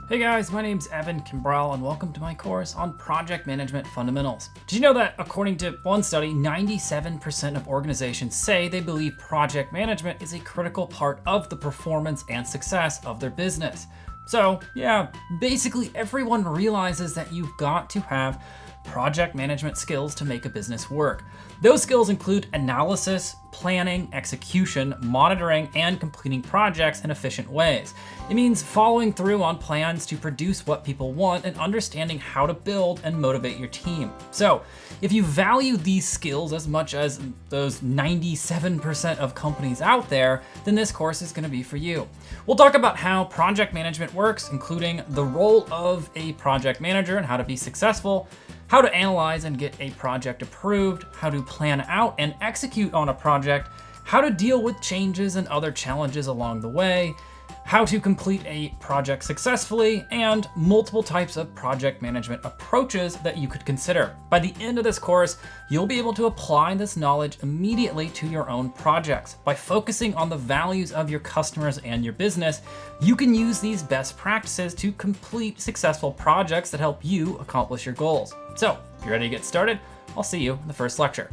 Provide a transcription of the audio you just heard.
Hey guys, my name's Evan Kimbrell and welcome to my course on project management fundamentals. Did you know that according to one study, 97% of organizations say they believe project management is a critical part of the performance and success of their business? So yeah, basically everyone realizes that you've got to have project management skills to make a business work. Those skills include analysis, planning, execution, monitoring, and completing projects in efficient ways. It means following through on plans to produce what people want and understanding how to build and motivate your team. So, if you value these skills as much as those 97% of companies out there, then this course is going to be for you. We'll talk about how project management works, including the role of a project manager and how to be successful, how to analyze and get a project approved, how to plan out and execute on a project, how to deal with changes and other challenges along the way, how to complete a project successfully, and multiple types of project management approaches that you could consider. By the end of this course, you'll be able to apply this knowledge immediately to your own projects. By focusing on the values of your customers and your business, you can use these best practices to complete successful projects that help you accomplish your goals. So, if you're ready to get started, I'll see you in the first lecture.